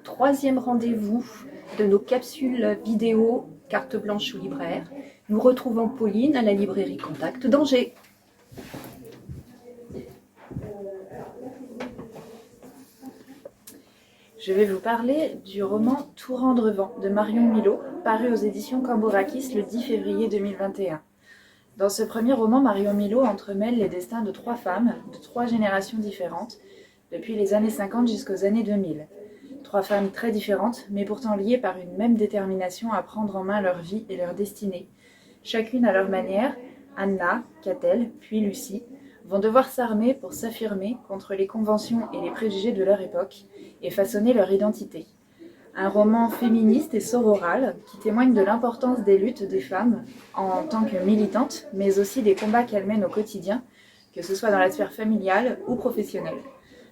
troisième rendez-vous de nos capsules vidéo carte blanche ou libraire. Nous retrouvons Pauline à la librairie Contact d'Angers. Je vais vous parler du roman Tout rendre vent de Marion Milot, paru aux éditions Cambourakis le 10 février 2021. Dans ce premier roman, Marion Milot entremêle les destins de trois femmes de trois générations différentes, depuis les années 50 jusqu'aux années 2000. Trois femmes très différentes, mais pourtant liées par une même détermination à prendre en main leur vie et leur destinée. Chacune à leur manière, Anna, Catel, puis Lucie, vont devoir s'armer pour s'affirmer contre les conventions et les préjugés de leur époque et façonner leur identité. Un roman féministe et sororal qui témoigne de l'importance des luttes des femmes en tant que militantes, mais aussi des combats qu'elles mènent au quotidien, que ce soit dans la sphère familiale ou professionnelle.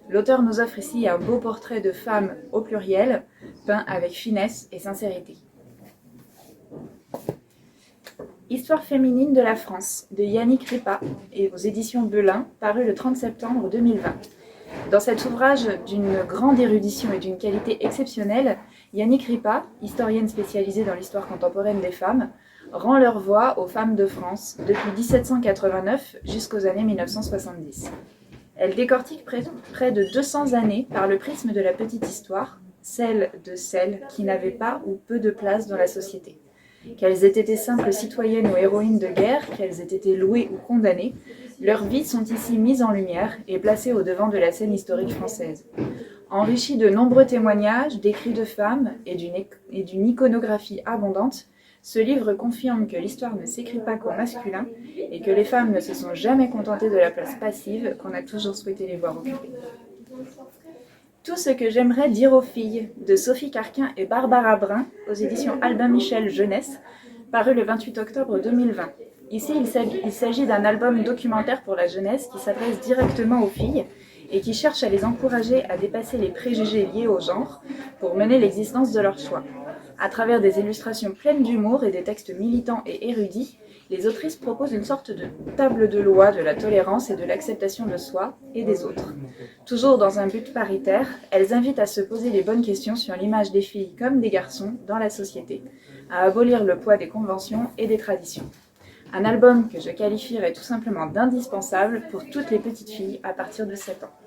L'auteur nous offre ici un beau portrait de femmes au pluriel, peint avec finesse et sincérité. Histoire féminine de la France, de Yannick Ripa, et aux éditions Belin, paru le 30 septembre 2020. Dans cet ouvrage d'une grande érudition et d'une qualité exceptionnelle, Yannick Ripa, historienne spécialisée dans l'histoire contemporaine des femmes, rend leur voix aux femmes de France depuis 1789 jusqu'aux années 1970. Elle décortique près de 200 années par le prisme de la petite histoire, celle de celles qui n'avaient pas ou peu de place dans la société. Qu'elles aient été simples citoyennes ou héroïnes de guerre, qu'elles aient été louées ou condamnées, leurs vies sont ici mises en lumière et placées au devant de la scène historique française. Enrichie de nombreux témoignages, d'écrits de femmes et d'une iconographie abondante, ce livre confirme que l'histoire ne s'écrit pas qu'au masculin et que les femmes ne se sont jamais contentées de la place passive qu'on a toujours souhaité les voir occuper. Tout ce que j'aimerais dire aux filles, de Sophie Carquin et Barbara Brun, aux éditions Albin Michel Jeunesse, paru le 28 octobre 2020. Ici, il s'agit d'un album documentaire pour la jeunesse qui s'adresse directement aux filles et qui cherche à les encourager à dépasser les préjugés liés au genre pour mener l'existence de leur choix. À travers des illustrations pleines d'humour et des textes militants et érudits, les autrices proposent une sorte de table de loi de la tolérance et de l'acceptation de soi et des autres. Toujours dans un but paritaire, elles invitent à se poser les bonnes questions sur l'image des filles comme des garçons dans la société, à abolir le poids des conventions et des traditions. Un album que je qualifierais tout simplement d'indispensable pour toutes les petites filles à partir de 7 ans.